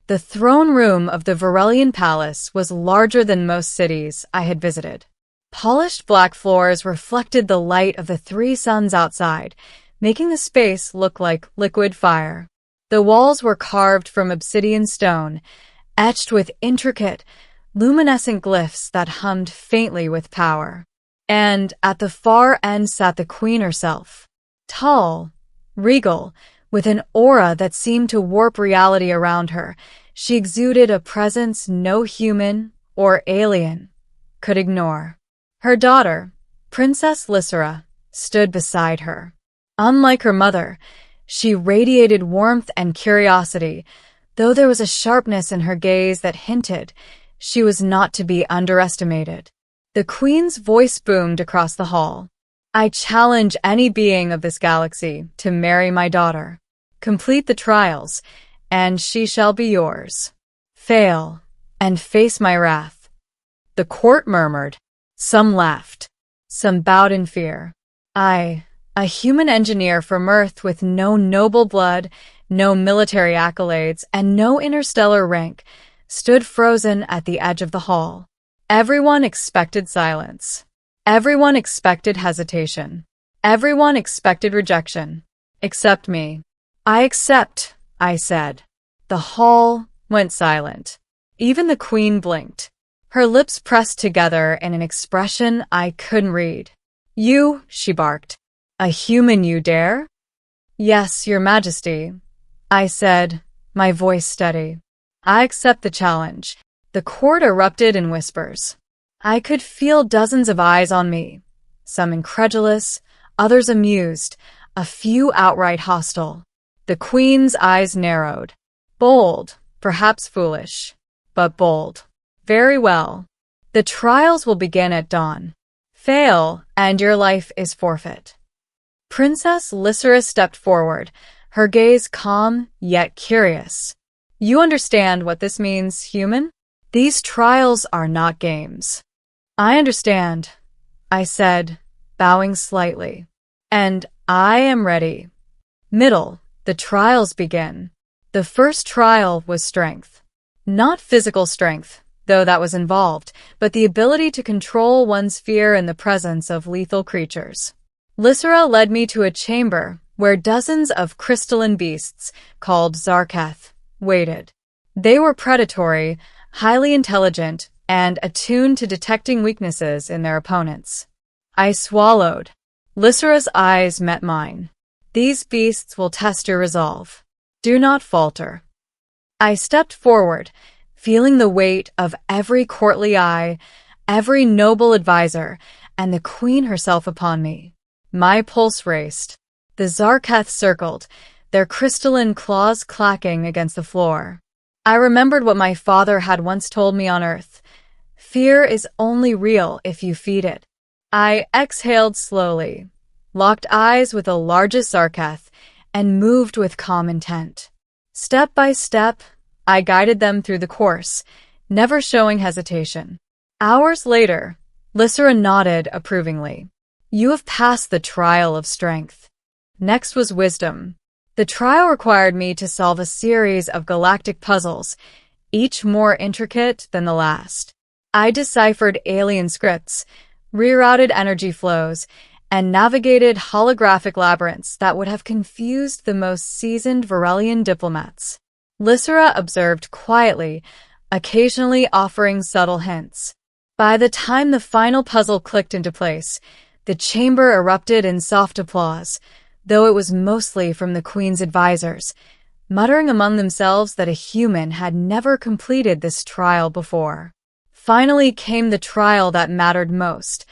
The throne room of the Varelian Palace was larger than most cities I had visited. Polished black floors reflected the light of the three suns outside, making the space look like liquid fire. The walls were carved from obsidian stone, etched with intricate, luminescent glyphs that hummed faintly with power. And at the far end sat the queen herself, tall, regal, with an aura that seemed to warp reality around her. She exuded a presence no human or alien could ignore. Her daughter, Princess Lysera, stood beside her. Unlike her mother, she radiated warmth and curiosity, though there was a sharpness in her gaze that hinted she was not to be underestimated. The queen's voice boomed across the hall. "I challenge any being of this galaxy to marry my daughter. Complete the trials, and she shall be yours. Fail, and face my wrath." The court murmured. Some laughed. Some bowed in fear. I, a human engineer from Earth with no noble blood, no military accolades, and no interstellar rank, stood frozen at the edge of the hall. Everyone expected silence. Everyone expected hesitation. Everyone expected rejection. Except me. "I accept," I said. The hall went silent. Even the queen blinked. Her lips pressed together in an expression I couldn't read. "You," she barked. "A human you dare?" "Yes, your majesty," I said, my voice steady. "I accept the challenge." The court erupted in whispers. I could feel dozens of eyes on me, some incredulous, others amused, a few outright hostile. The queen's eyes narrowed. "Bold, perhaps foolish, but bold. Very well. The trials will begin at dawn. Fail, and your life is forfeit." Princess Lysera stepped forward, her gaze calm yet curious. "You understand what this means, human? These trials are not games." "I understand," I said, bowing slightly. "And I am ready." Middle, the trials begin. The first trial was strength. Not physical strength, though that was involved, but the ability to control one's fear in the presence of lethal creatures. Lysera led me to a chamber where dozens of crystalline beasts, called Zarketh, waited. They were predatory, highly intelligent, and attuned to detecting weaknesses in their opponents. I swallowed. Lysera's eyes met mine. "These beasts will test your resolve. Do not falter." I stepped forward, feeling the weight of every courtly eye, every noble advisor, and the queen herself upon me. My pulse raced. The Zarketh circled, their crystalline claws clacking against the floor. I remembered what my father had once told me on Earth. Fear is only real if you feed it. I exhaled slowly, locked eyes with the largest Zarketh, and moved with calm intent. Step by step, I guided them through the course, never showing hesitation. Hours later, Lysera nodded approvingly. "You have passed the trial of strength." Next was wisdom. The trial required me to solve a series of galactic puzzles, each more intricate than the last. I deciphered alien scripts, rerouted energy flows, and navigated holographic labyrinths that would have confused the most seasoned Varelian diplomats. Lysera observed quietly, occasionally offering subtle hints. By the time the final puzzle clicked into place, the chamber erupted in soft applause, though it was mostly from the queen's advisors, muttering among themselves that a human had never completed this trial before. Finally came the trial that mattered most: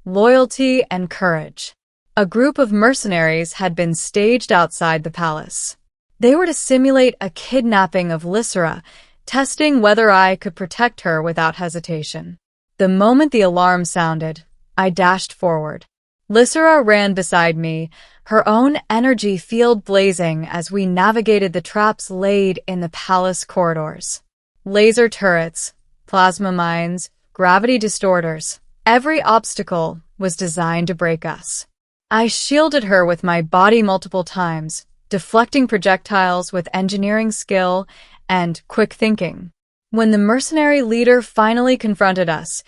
loyalty and courage. A group of mercenaries had been staged outside the palace. They were to simulate a kidnapping of Lysera, testing whether I could protect her without hesitation. The moment the alarm sounded, I dashed forward. Lysera ran beside me, her own energy field blazing as we navigated the traps laid in the palace corridors. Laser turrets, plasma mines, gravity distorters. Every obstacle was designed to break us. I shielded her with my body multiple times, deflecting projectiles with engineering skill and quick thinking. When the mercenary leader finally confronted us,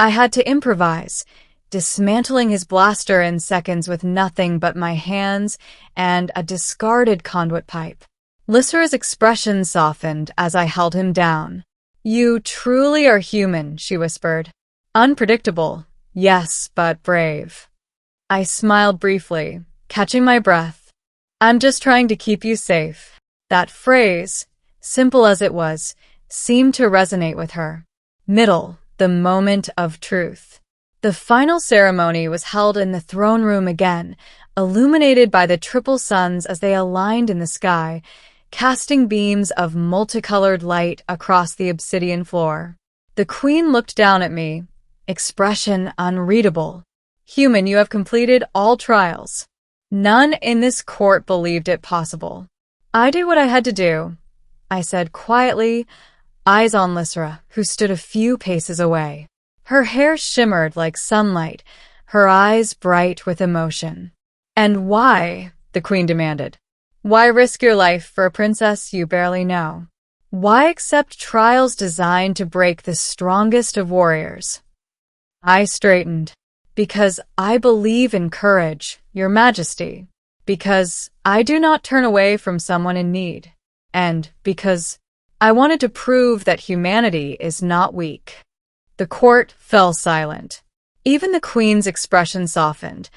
I had to improvise, dismantling his blaster in seconds with nothing but my hands and a discarded conduit pipe. Lysera's expression softened as I held him down. "You truly are human," she whispered. "Unpredictable, yes, but brave." I smiled briefly, catching my breath. "I'm just trying to keep you safe." That phrase, simple as it was, seemed to resonate with her. Middle, the moment of truth. The final ceremony was held in the throne room again, illuminated by the triple suns as they aligned in the sky, casting beams of multicolored light across the obsidian floor. The queen looked down at me, expression unreadable. "Human, you have completed all trials." None in this court believed it possible. "I did what I had to do," I said quietly, eyes on Lysera, who stood a few paces away. Her hair shimmered like sunlight, her eyes bright with emotion. "And why?" the queen demanded. "Why risk your life for a princess you barely know? Why accept trials designed to break the strongest of warriors?" I straightened. "Because I believe in courage, Your Majesty. Because I do not turn away from someone in need. And because I wanted to prove that humanity is not weak." The court fell silent. Even the queen's expression softened,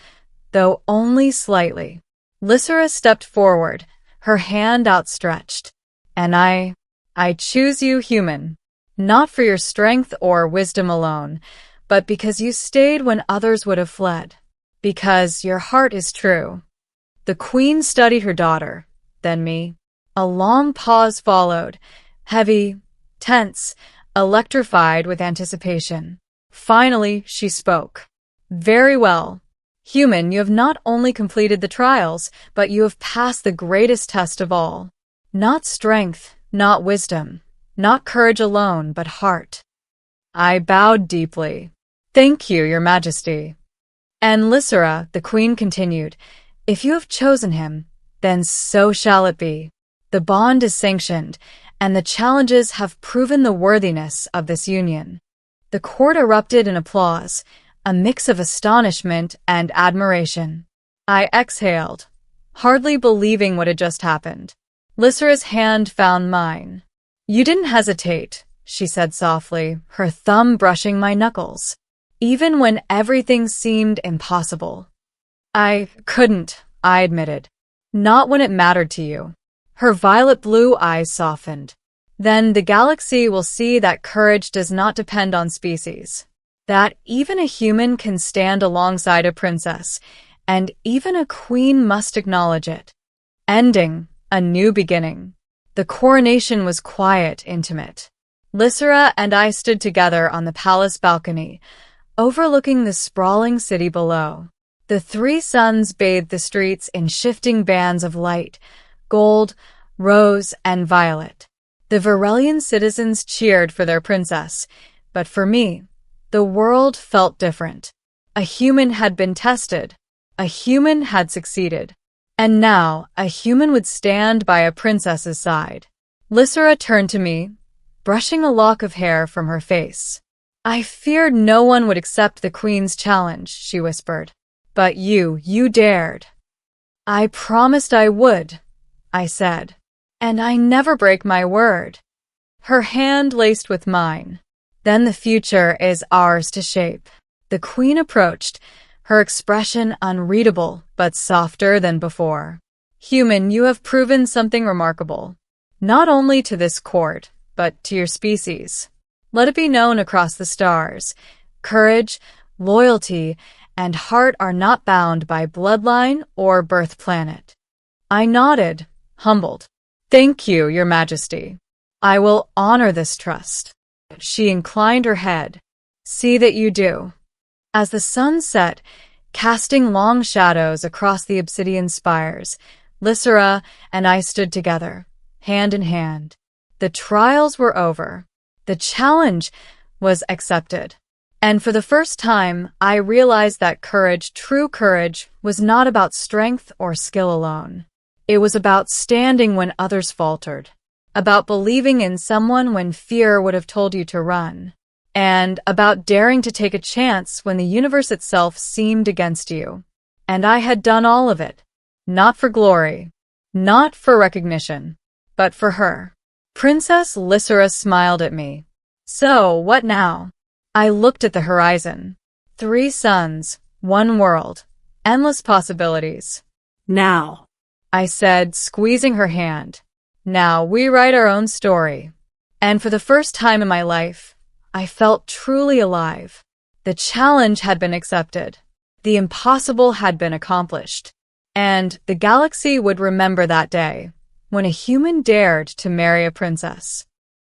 though only slightly. Lysera stepped forward, her hand outstretched. "And I choose you, human. Not for your strength or wisdom alone, but because you stayed when others would have fled. Because your heart is true." The queen studied her daughter, then me. A long pause followed, heavy, tense, electrified with anticipation. Finally, she spoke. "Very well. Human, you have not only completed the trials, but you have passed the greatest test of all. Not strength, not wisdom, not courage alone, but heart." I bowed deeply. "Thank you, Your Majesty." And Lysera, the queen continued, "If you have chosen him, then so shall it be. The bond is sanctioned, and the challenges have proven the worthiness of this union." The court erupted in applause, a mix of astonishment and admiration. I exhaled, hardly believing what had just happened. Lysera's hand found mine. "You didn't hesitate," she said softly, her thumb brushing my knuckles. "Even when everything seemed impossible." "I couldn't," I admitted. "Not when it mattered to you." Her violet blue eyes softened. "Then the galaxy will see that courage does not depend on species. That even a human can stand alongside a princess, and even a queen must acknowledge it." Ending, a new beginning. The coronation was quiet, intimate. Lysera and I stood together on the palace balcony, overlooking the sprawling city below. The three suns bathed the streets in shifting bands of light, gold, rose, and violet. The Varelian citizens cheered for their princess, but for me, the world felt different. A human had been tested. A human had succeeded. And now, a human would stand by a princess's side. Lysera turned to me, brushing a lock of hair from her face. "I feared no one would accept the queen's challenge," she whispered. "But you dared." "I promised I would," I said. "And I never break my word." Her hand laced with mine. "Then the future is ours to shape." The queen approached, her expression unreadable but softer than before. "Human, you have proven something remarkable. Not only to this court, but to your species. Let it be known across the stars. Courage, loyalty, and heart are not bound by bloodline or birth planet." I nodded, humbled. "Thank you, Your Majesty. I will honor this trust." She inclined her head. "See that you do." As the sun set, casting long shadows across the obsidian spires, Lysera and I stood together, hand in hand. The trials were over. The challenge was accepted. And for the first time, I realized that courage, true courage, was not about strength or skill alone. It was about standing when others faltered. about believing in someone when fear would have told you to run, and about daring to take a chance when the universe itself seemed against you. And I had done all of it. Not for glory, not for recognition, but for her. Princess Lysera smiled at me. So, what now? I looked at the horizon. 3 suns, 1 world, endless possibilities. Now, I said, squeezing her hand. Now we write our own story. And for the first time in my life, I felt truly alive. The challenge had been accepted. The impossible had been accomplished. And the galaxy would remember that day, when a human dared to marry a princess.